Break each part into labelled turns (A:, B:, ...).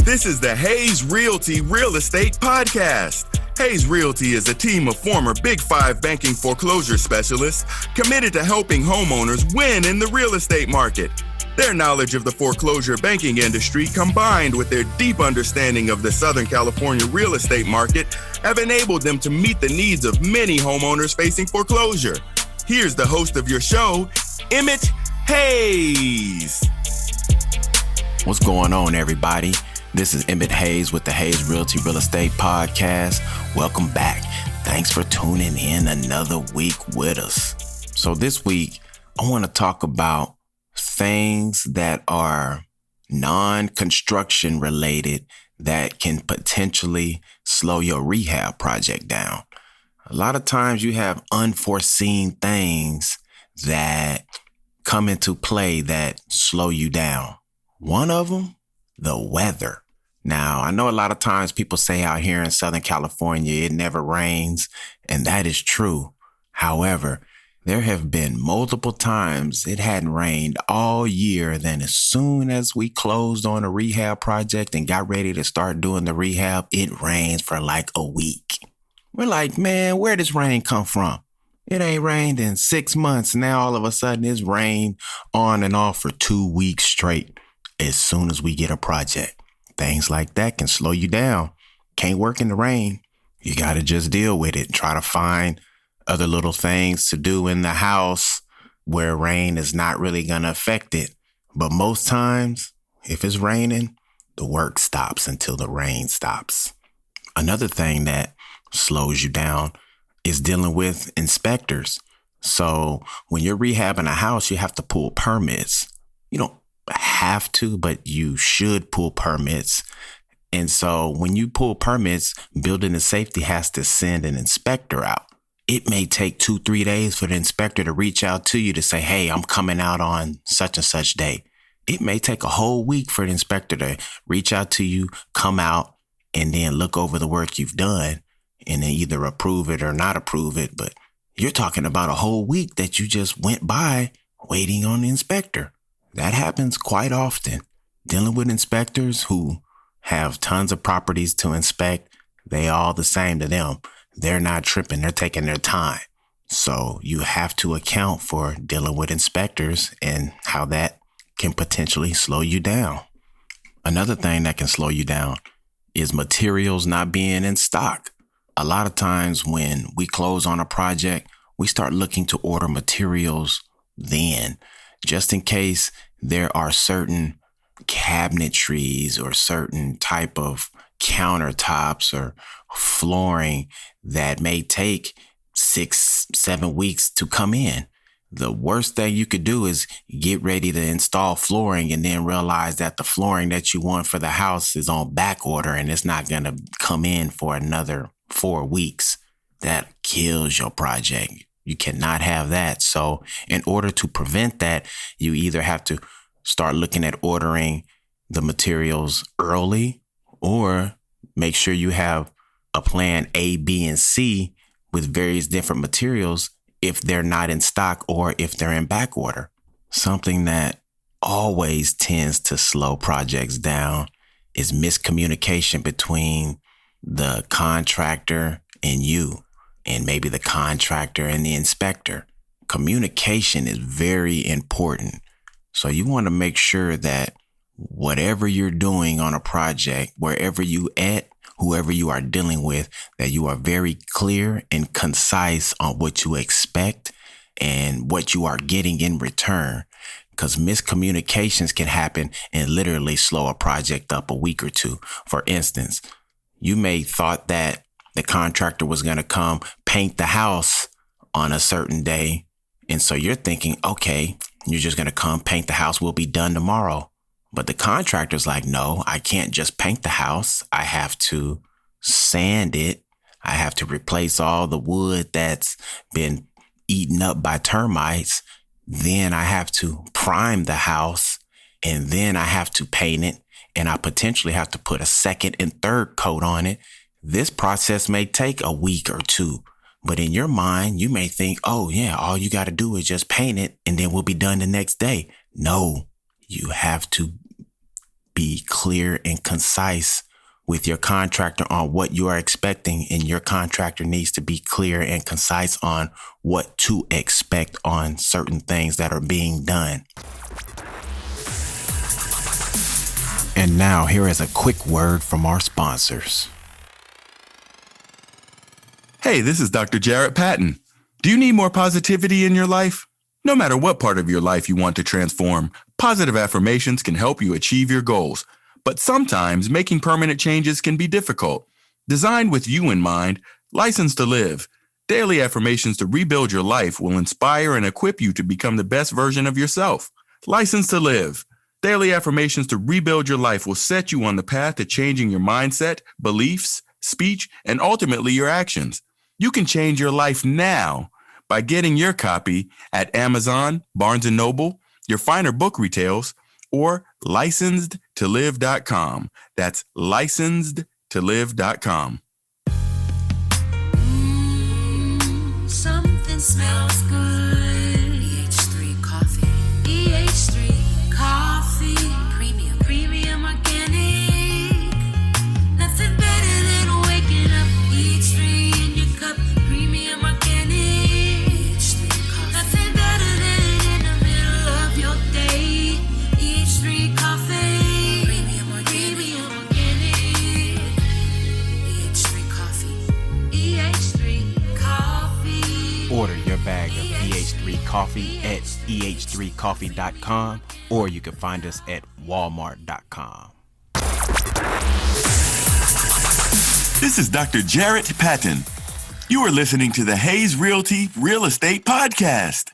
A: This is the Hayes Realty Real Estate Podcast. Hayes Realty is a team of former Big Five banking foreclosure specialists committed to helping homeowners win in the real estate market. Their knowledge of the foreclosure banking industry, combined with their deep understanding of the Southern California real estate market, have enabled them to meet the needs of many homeowners facing foreclosure. Here's the host of your show, Emmett Hayes.
B: What's going on, everybody? This is Emmett Hayes with the Hayes Realty Real Estate Podcast. Welcome back. Thanks for tuning in another week with us. So this week, I want to talk about things that are non-construction related that can potentially slow your rehab project down. A lot of times you have unforeseen things that come into play that slow you down. One of them, the weather. Now, I know a lot of times people say out here in Southern California, it never rains, and that is true. However, there have been multiple times it hadn't rained all year. Then as soon as we closed on a rehab project and got ready to start doing the rehab, it rains for like a week. We're like, man, where does rain come from? It ain't rained in 6 months. Now all of a sudden it's rained on and off for 2 weeks straight. As soon as we get a project, things like that can slow you down. Can't work in the rain. You got to just deal with it. Try to find other little things to do in the house where rain is not really going to affect it. But most times, if it's raining, the work stops until the rain stops. Another thing that slows you down is dealing with inspectors. So when you're rehabbing a house, you have to pull permits. You don't have to, but you should pull permits. And so when you pull permits, building and safety has to send an inspector out. It may take 2-3 days for the inspector to reach out to you to say, hey, I'm coming out on such and such day. It may take a whole week for the inspector to reach out to you, come out, and then look over the work you've done and then either approve it or not approve it. But you're talking about a whole week that you just went by waiting on the inspector. That happens quite often. Dealing with inspectors who have tons of properties to inspect, they all the same to them. They're not tripping. They're taking their time. So you have to account for dealing with inspectors and how that can potentially slow you down. Another thing that can slow you down is materials not being in stock. A lot of times when we close on a project, we start looking to order materials then, just in case there are certain cabinetries or certain type of countertops or flooring that may take 6-7 weeks to come in. The worst thing you could do is get ready to install flooring and then realize that the flooring that you want for the house is on back order and it's not going to come in for another 4 weeks. That kills your project. You cannot have that. So in order to prevent that, you either have to start looking at ordering the materials early or make sure you have a plan A, B, and C with various different materials if they're not in stock or if they're in back order. Something that always tends to slow projects down is miscommunication between the contractor and you, and maybe the contractor and the inspector. Communication is very important. So you want to make sure that whatever you're doing on a project, wherever you at, whoever you are dealing with, that you are very clear and concise on what you expect and what you are getting in return. Because miscommunications can happen and literally slow a project up a week or two. For instance, you may thought that the contractor was going to come paint the house on a certain day. And so you're thinking, okay, you're just going to come paint the house. We'll be done tomorrow. But the contractor's like, no, I can't just paint the house. I have to sand it. I have to replace all the wood that's been eaten up by termites. Then I have to prime the house, and then I have to paint it, and I potentially have to put a second and third coat on it. This process may take a week or two, but in your mind, you may think, oh yeah, all you got to do is just paint it and then we'll be done the next day. No, you have to be clear and concise with your contractor on what you are expecting, and your contractor needs to be clear and concise on what to expect on certain things that are being done. And now here is a quick word from our sponsors.
A: Hey, this is Dr. Jarrett Patton. Do you need more positivity in your life? No matter what part of your life you want to transform, positive affirmations can help you achieve your goals. But sometimes making permanent changes can be difficult. Designed with you in mind, License to Live. Daily affirmations to rebuild your life will inspire and equip you to become the best version of yourself. License to Live. Daily affirmations to rebuild your life will set you on the path to changing your mindset, beliefs, speech, and ultimately your actions. You can change your life now by getting your copy at Amazon, Barnes & Noble, your finer book retails, or licensedtolive.com. That's licensedtolive.com.
C: Something smells good. EH3 coffee. EH3 coffee. Premium organic. Nothing better than waking up. EH3 in your cup. Premium organic. EH3 coffee. Nothing better than in the middle of your day. EH3 coffee. Premium organic. EH3 coffee. EH3 coffee.
B: Order your bag of EH3 coffee at eh3coffee.com, or you can find us at walmart.com.
A: This is Dr. Jarrett Patton. You are listening to the Hayes Realty Real Estate Podcast.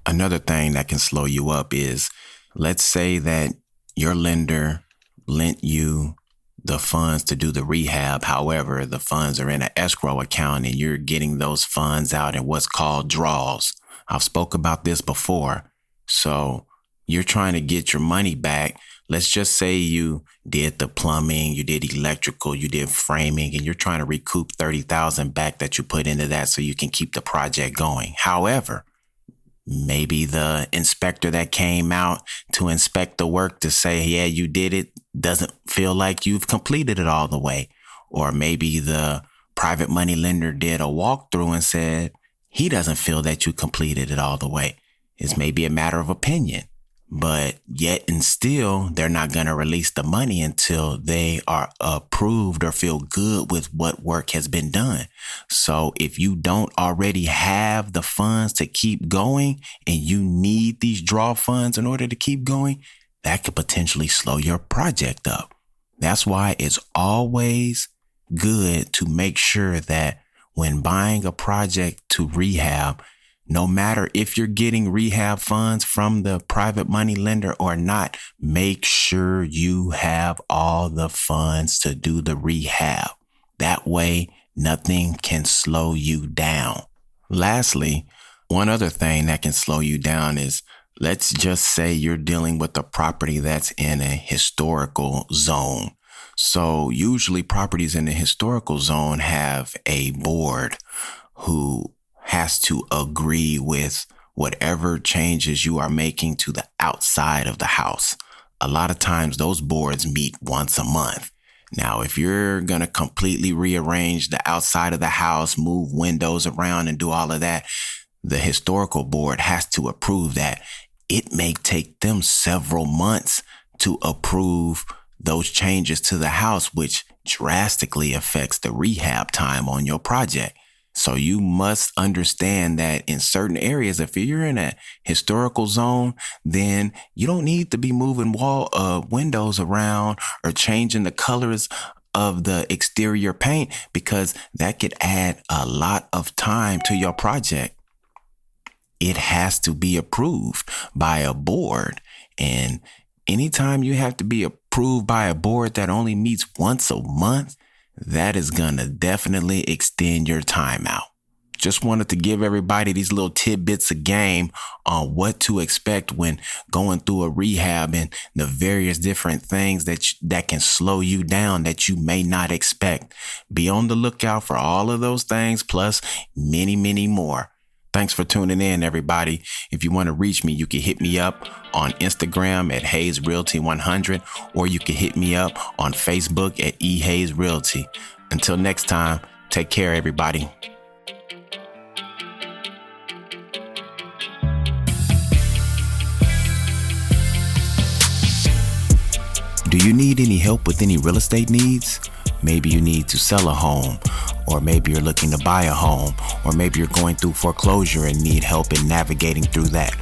B: Another thing that can slow you up is, let's say that your lender lent you the funds to do the rehab. However, the funds are in an escrow account and you're getting those funds out in what's called draws. I've spoke about this before. So you're trying to get your money back. Let's just say you did the plumbing, you did electrical, you did framing, and you're trying to recoup $30,000 back that you put into that so you can keep the project going. However, maybe the inspector that came out to inspect the work to say, yeah, you did it, doesn't feel like you've completed it all the way. Or maybe the private money lender did a walkthrough and said he doesn't feel that you completed it all the way. It's maybe a matter of opinion, but yet and still they're not going to release the money until they are approved or feel good with what work has been done. So if you don't already have the funds to keep going and you need these draw funds in order to keep going, that could potentially slow your project up. That's why it's always good to make sure that when buying a project to rehab, no matter if you're getting rehab funds from the private money lender or not, make sure you have all the funds to do the rehab. That way, nothing can slow you down. Lastly, one other thing that can slow you down is, let's just say you're dealing with a property that's in a historical zone. So usually properties in the historical zone have a board who has to agree with whatever changes you are making to the outside of the house. A lot of times those boards meet once a month. Now, if you're going to completely rearrange the outside of the house, move windows around and do all of that, the historical board has to approve that. It may take them several months to approve those changes to the house, which drastically affects the rehab time on your project. So you must understand that in certain areas, if you're in a historical zone, then you don't need to be moving windows around or changing the colors of the exterior paint, because that could add a lot of time to your project. It has to be approved by a board. And anytime you have to be approved by a board that only meets once a month, that is going to definitely extend your time out. Just wanted to give everybody these little tidbits of game on what to expect when going through a rehab and the various different things that can slow you down that you may not expect. Be on the lookout for all of those things, plus many, many more. Thanks for tuning in, everybody. If you want to reach me, you can hit me up on Instagram at Hayes Realty 100, or you can hit me up on Facebook at Hayes Realty. Until next time, take care, everybody. Do you need any help with any real estate needs? Maybe you need to sell a home, or maybe you're looking to buy a home, or maybe you're going through foreclosure and need help in navigating through that.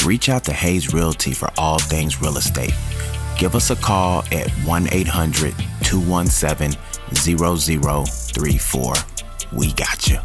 B: Reach out to Hayes Realty for all things real estate. Give us a call at 1-800-217-0034. We got you.